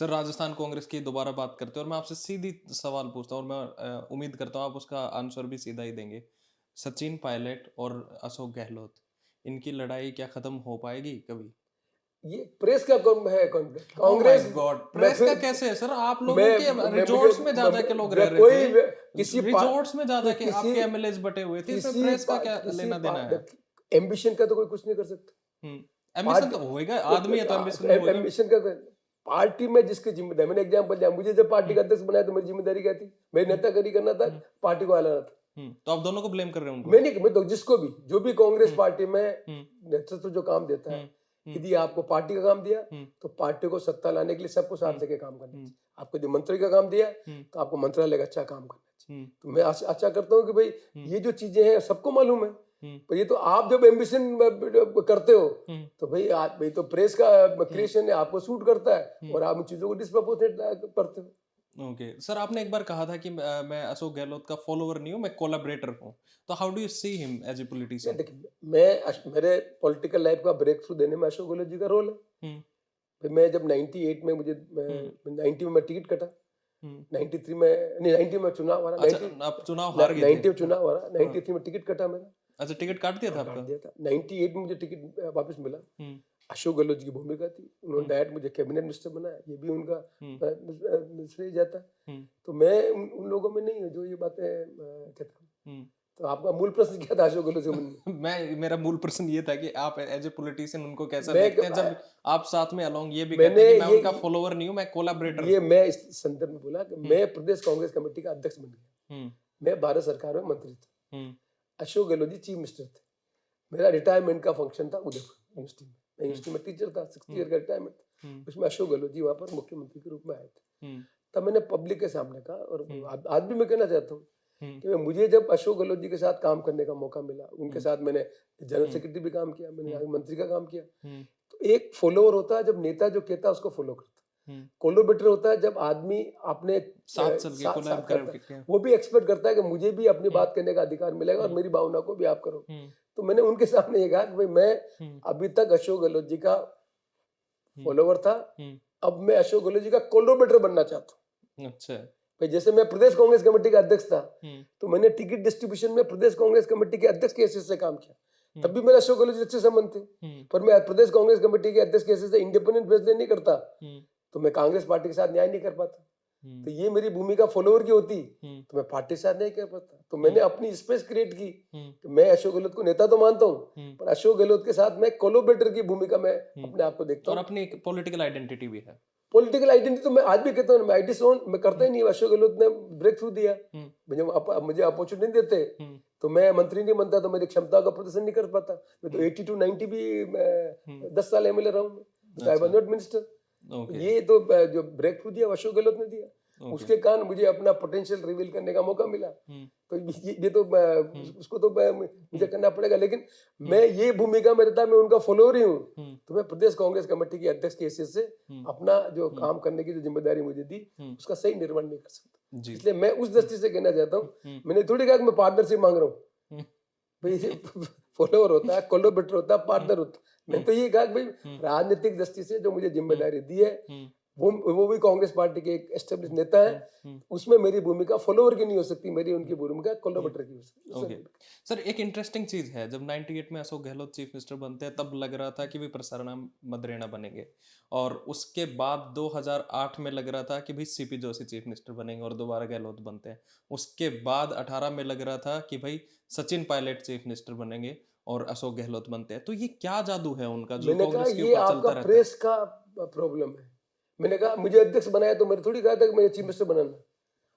Sir, Rajasthan Congress की दोबारा बात करते हैं और मैं आपसे सीधी सवाल पूछता हूँ और मैं उम्मीद करता हूँ आप उसका आंसर भी सीधा ही देंगे। सचिन पायलट और अशोक गहलोत, इनकी लड़ाई क्या खत्म हो पाएगी कभी? ये प्रेस का कौन है conflict? Oh my Congress God! मैं प्रेस का फिर कैसे है सर? आप लोगों के मैं मुझे रिजॉर्ट्स में ज्यादा के लोग रह रहे थे। किसी रिजॉर्ट्स में ज्यादा के किसी आपके एमएलएज बटे हुए थे, इसमें किसी प्रेस का क्या किसी लेना देना है? एम्बिशन का तो कोई कुछ नहीं कर सकता। एम्बिशन पार्टी तो होएगा, आदमी है तो एम्बिशन होएगा। एम्बिशन का पार्टी में जिसकी जिम्मेदारी, मैंने एग्जांपल दिया, मुझे जब पार्टी का अध्यक्ष बनाया तो मेरी जिम्मेदारी क्या थी? मेरी नेतागिरी करना था, पार्टी को हिलाना था। तो आप दोनों को ब्लेम कर रहे हैं उनको? मैं तो जिसको भी, जो भी कांग्रेस पार्टी में हम्म नेतृत्व जो काम देता है, हम्म यदि आपको पार्टी का काम दिया हम्म तो पार्टी को सत्ता लाने के लिए सबको साथ लेके काम करना हम्म चाहिए। आपको यदि मंत्री का काम दिया हम्म तो आपको मंत्रालय का अच्छा काम करना चाहिए। हम्म तो मैं आशा करता हूँ कि भाई ये जो चीजें हैं सबको मालूम है, हम्म पर ये तो आप जब एम्बिशन करते हो हम्म तो भाई तो प्रेस का क्रिएशन है, आपको सूट करता है और आप इन चीजों को डिस्प्रपोर्शनेट करते हो। ओके सर, आपने एक बार कहा था कि मैं अशोक गहलोत का फॉलोवर नहीं हूँ, मैं कोलैबोरेटर हूँ। तो how do you see him as a नहीं पॉलिटिशियन? देखिए, मेरे पॉलिटिकल लाइफ का ब्रेक थ्रू देने में अशोक गहलोत जी का रोल है। हम्म फिर मैं जब 98 में हम्म 90 में मैं टिकट कटा, हम्म 93 में नहीं 90 में चुनाव हारा, अच्छा, आप चुनाव हार गए थे? 90 में चुनाव हारा, हाँ। 93 में टिकट कटा मेरा। अच्छा, टिकट काट दिया था हाँ, काट आपका? दिया था। 98 में मुझे टिकट वापस मिला। हम्म अशोक गहलोत जी की भूमिका थी, उन्होंने हम्म डायरेक्ट मुझे कैबिनेट मिनिस्टर बनाया, ये भी उनका हम्म श्रेय जाता है। हम्म तो मैं उन लोगों में नहीं हूँ जो ये बातें कहता हूँ। हम्म तो आपका मूल प्रश्न क्या था अशोक गहलोत से मन में? मेरा मूल प्रश्न ये था कि आप एज ए पॉलिटिशियन उनको कैसा मैं देखते हैं, जब आप साथ में अलोंग ये भी कहते मैंने हैं कि मैं उनका फॉलोवर नहीं हूँ, मैं कोलैबोरेटर ये हूँ। मैं इस संदर्भ में बोला कि हम्म मैं प्रदेश कांग्रेस कमेटी का अध्यक्ष बन गया। हम्म मैं भारत सरकार में मंत्री था। हम्म अशोक गहलोत जी चीफ मिनिस्टर थे। मेरा रिटायरमेंट का फंक्शन था उदयपुर यूनिवर्सिटी में। मैं यूनिवर्सिटी में टीचर था, 60 ईयर का रिटायरमेंट था। उसमें अशोक गहलोत जी वहाँ पर मुख्यमंत्री के रूप में आए थे। हम्म तब मैंने पब्लिक के सामने कहा, और हम्म आज भी मैं कहना चाहता हूँ हम्म कि मुझे जब अशोक गहलोत जी के साथ काम करने का मौका मिला, उनके साथ मैंने जनरल हम्म सेक्रेटरी भी काम किया, मैंने मंत्री का काम किया। हम्म तो एक फॉलोअर होता है जब नेता जो कहता है उसको फॉलो करता है। हम्म कोलोबेटर होता है जब आदमी अपने साथ चल के साथ कोलैब साथ कर करता है, के। वो भी एक्सपेक्ट करता है कि मुझे भी अपनी बात कहने का अधिकार मिलेगा और हम्म मेरी भावना को भी आप करो। हम्म तो मैंने उनके सामने ये कहा कि भाई मैं हम्म अभी तक अशोक गहलोत जी का हम्म फॉलोवर था, हम्म अब मैं अशोक गहलोत जी का कोलोबेटर बनना चाहता हूँ। अच्छा। भाई जैसे मैं प्रदेश कांग्रेस कमेटी का अध्यक्ष था, हम्म तो मैंने टिकट डिस्ट्रीब्यूशन में प्रदेश कांग्रेस कमेटी के अध्यक्ष के हैसियत से काम किया। तब हम्म भी मेरा अशोक गहलोत जी अच्छे संबंध थे। हम्म पर मैं प्रदेश कांग्रेस कमेटी के अध्यक्ष के हैसियत से इंडिपेंडेंट फैसले नहीं करता, हम्म तो मैं कांग्रेस पार्टी के साथ न्याय नहीं कर पाता। हम्म तो ये मेरी भूमिका फॉलोअर की होती हम्म तो मैं पार्टी के साथ नहीं कर पाता। तो मैंने अपनी स्पेस क्रिएट की हम्म कि मैं अशोक गहलोत को नेता तो मानता हूँ, हम्म पर अशोक गहलोत के साथ मैं कोलोबेटर की भूमिका में हम्म अपने आप को देखता और हूँ। अपनी एक पॉलिटिकल आइडेंटिटी भी है। पॉलिटिकल आइडेंटिटी तो मैं आज भी कहता हूँ, मैं आईटी सोन मैं करता ही नहीं। अशोक गहलोत ने ब्रेक थ्रू दिया, हम्म मुझे अपॉर्चुनिटी देते हम्म तो मैं मंत्री नहीं बनता, तो मेरी क्षमता का प्रदर्शन नहीं कर पाता। मैं तो 80 to 90 भी हम्म 10 साल एमएलए रहा हूँ, तो आई वाज अच्छा। Not minister. ओके ये तो जो ब्रेक थ्रू दिया अशोक गहलोत ने दिया, ओके उसके कारण मुझे अपना पोटेंशियल रिवील करने का मौका मिला। हम्म तो ये तो उसको तो मुझे करना पड़ेगा, लेकिन हम्म मैं ये भूमिका में रहता, मैं उनका फॉलोअर ही हूँ। हम्म तो मैं प्रदेश कांग्रेस कमेटी के अध्यक्ष की हैसियत से हम्म अपना जो हम्म काम करने की जो जिम्मेदारी मुझे दी, हम्म उसका सही निर्वहन नहीं कर सकता। जी। इसलिए मैं उस दृष्टि से कहना चाहता हूँ, हम्म मैंने थोड़ी कहा कि मैं पार्टनरशिप मांग रहा हूँ। हम्म भाई फॉलोअर होता है, कोलोबेटर होता है, हम्म पार्टनर होता है। मैंने तो ये कहा कि भाई हम्म राजनीतिक दृष्टि से जो मुझे हम्म जिम्मेदारी दी है, हम्म वो भी कांग्रेस पार्टी के एक एस्टेब्लिश नेता है, हम्म उसमें मेरी भूमिका फॉलोअर की नहीं हो सकती, मेरी उनकी भूमिका कोलोबेटर की हो सकती ओके है। सर, एक इंटरेस्टिंग चीज है, जब 98 में अशोक गहलोत चीफ मिनिस्टर बनते हैं तब लग रहा था कि वे प्रसन्ना मदरेना बनेंगे, और उसके बाद 2008 में लग रहा था कि भाई सीपी जोशी चीफ मिनिस्टर बनेंगे और दोबारा गहलोत बनते हैं। उसके बाद 18 में लग रहा था कि भाई सचिन पायलट चीफ मिनिस्टर बनेंगे और अशोक गहलोत बनते हैं। तो ये क्या जादू है उनका जो मैंने कहा कांग्रेस के ये ऊपर आपका चलता रहता है? प्रेस का प्रॉब्लम है। मैंने कहा मुझे अध्यक्ष बनाया तो मैंने थोड़ी कहा था कि मैं चीफ मिनिस्टर बनाना।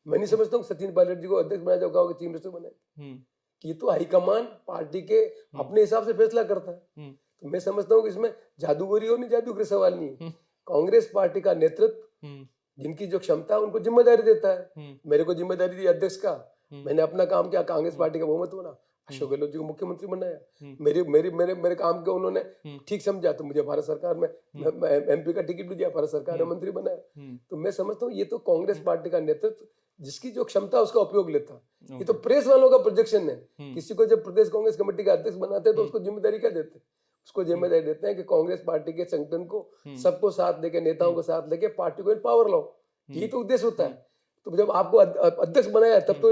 मैं नहीं समझता हूँ सचिन पायलट जी को अध्यक्ष बनाया, जो कहा चीफ मिनिस्टर बनाए। हम्म ये तो हाईकमान पार्टी के अपने हिसाब से फैसला करता है। हम्म तो मैं समझता हूँ कि इसमें जादूगरी और नहीं जादूगरी सवाल नहीं है। हम्म कांग्रेस पार्टी का नेतृत्व हम्म जिनकी जो क्षमता है उनको जिम्मेदारी देता है। हम्म मेरे को जिम्मेदारी दी अध्यक्ष का, हम्म मैंने अपना काम किया, कांग्रेस हम्म पार्टी का बहुमत बना, हम्म अशोक गहलोत जी को मुख्यमंत्री बनाया। हम्म मेरे मेरे मेरे मेरे काम को उन्होंने हम्म ठीक समझा तो मुझे भारत सरकार में एमपी का टिकट भी दिया, भारत सरकार में मंत्री बनाया। हम्म तो मैं समझता हूँ ये तो कांग्रेस पार्टी का नेतृत्व जिसकी जो क्षमता है उसका उपयोग लेता है। ये तो ओके प्रेस वालों का प्रोजेक्शन है। हम्म किसी को जब प्रदेश कांग्रेस कमेटी का अध्यक्ष बनाते हैं तो उसको जिम्मेदारी क्या देते हैं? उसको जिम्मेदारी देते हैं कि कांग्रेस पार्टी के संगठन को हम्म, सबको साथ लेके, नेताओं को साथ लेके पार्टी को इन पावर लाओ। यही तो उद्देश्य होता है। तो जब आपको अध्यक्ष बनाया तब तो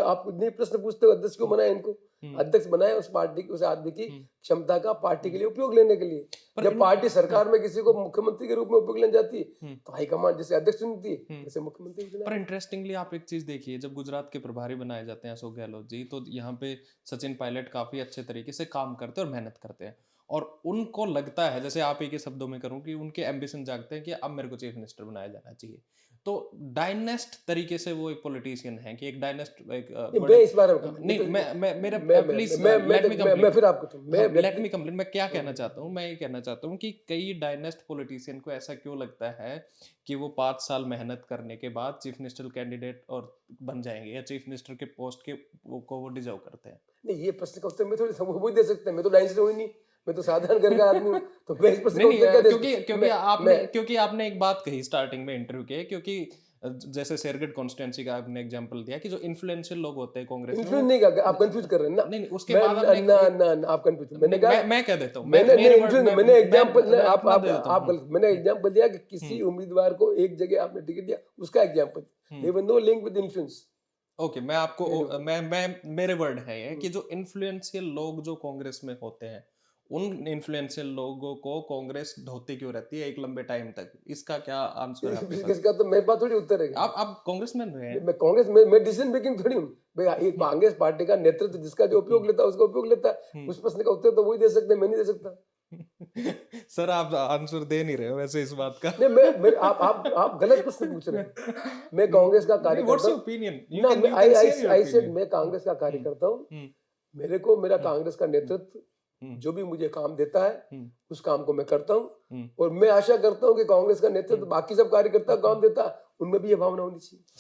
आप नहीं प्रश्न पूछते हो अध्यक्ष क्यों बनाया इनको। अध्यक्ष बनाया उस पार्टी की, उस आदमी की क्षमता का पार्टी के लिए उपयोग लेने के लिए। जब पार्टी सरकार में किसी को मुख्यमंत्री के रूप में उपयोग लेने जाती है तो हाईकमान जैसे अध्यक्ष चुनती है वैसे मुख्यमंत्री चुना। पर इंटरेस्टिंगली आप एक चीज देखिए, जब गुजरात के प्रभारी बनाए जाते हैं अशोक गहलोत जी, तो यहाँ पे सचिन पायलट काफी अच्छे तरीके से काम करते हैं और मेहनत करते हैं, और उनको लगता है, जैसे आप ही के शब्दों में करूं, कि उनके एम्बिशन जागते हैं कि अब मेरे को चीफ मिनिस्टर बनाया जाना चाहिए। तो डायनेस्ट तरीके से वो एक पॉलिटिशियन है कि एक डायनेस्ट, एक मैं इस बारे में नहीं, मैं मेरा प्लीज मैं लेट मी मैं फिर आपको लेट मी कंप्लीट। मैं क्या कहना चाहता हूँ, मैं ये कहना चाहता हूँ कि कई डायनेस्ट पॉलिटिशियन को ऐसा क्यों लगता है कि वो 5 साल मेहनत करने के बाद चीफ मिनिस्टर कैंडिडेट और बन जाएंगे, या चीफ मिनिस्टर के पोस्ट के को वो डिजर्व करते हैं। नहीं, ये प्रश्न का उत्तर मैं थोड़ी वो दे सकते हैं। मैं तो लाइन से हुई नहीं, मैं तो साधारण घर का आदमी हूँ, तो मैं इस प्रश्न का नहीं उत्तर क्या दे क्योंकि आपने एक बात कही स्टार्टिंग में इंटरव्यू के, क्योंकि जैसे शेरगढ़ कॉन्स्टिट्यूंसी का आपने एग्जांपल दिया कि जो इन्फ्लुएंशियल लोग होते हैं कांग्रेस में, इन्फ्लुएंस नहीं कर, आप कंफ्यूज कर रहे हैं ना। नहीं, उसके बाद आपने ना आप कंफ्यूज, मैंने कहा मैं कह देता हूँ, मैंने एग्जांपल आप मैंने एग्जांपल दिया कि किसी उम्मीदवार को एक जगह आपने टिकट दिया, उसका example. There was no link with influence. Okay, मैं आपको मैं मेरे वर्ड है ये कि जो इन्फ्लुएंशियल लोग जो कांग्रेस में होते हैं, उन इन्फ्लुएंशियल लोगों को कांग्रेस ढोती क्यों रहती है एक लंबे टाइम तक? इसका क्या आंसर है आपके पास? इसका तो मेरे पास थोड़ी उत्तर है। आप कांग्रेसमैन रहे हैं। मैं कांग्रेस में मैं डिसीजन मेकिंग थोड़ी हूँ भाई। एक कांग्रेस पार्टी का नेतृत्व जिसका जो उपयोग लेता है उसका उपयोग लेता है। उस प्रश्न का उत्तर तो वही दे सकते हैं, मैं नहीं दे सकता। सर, आप आंसर दे नहीं रहे हो वैसे इस बात का। नहीं, मैं आप गलत प्रश्न पूछ रहे हैं। मैं कांग्रेस का कार्यकर्ता हूँ। ओपिनियन आई सेड मैं कांग्रेस का कार्यकर्ता हूँ। मेरे को मेरा कांग्रेस का नेतृत्व जो भी मुझे काम देता है उस काम को मैं करता हूँ, और मैं आशा करता हूँ कि कांग्रेस का नेतृत्व बाकी सब कार्यकर्ता काम देता है, उनमें भी ये भावना होनी चाहिए।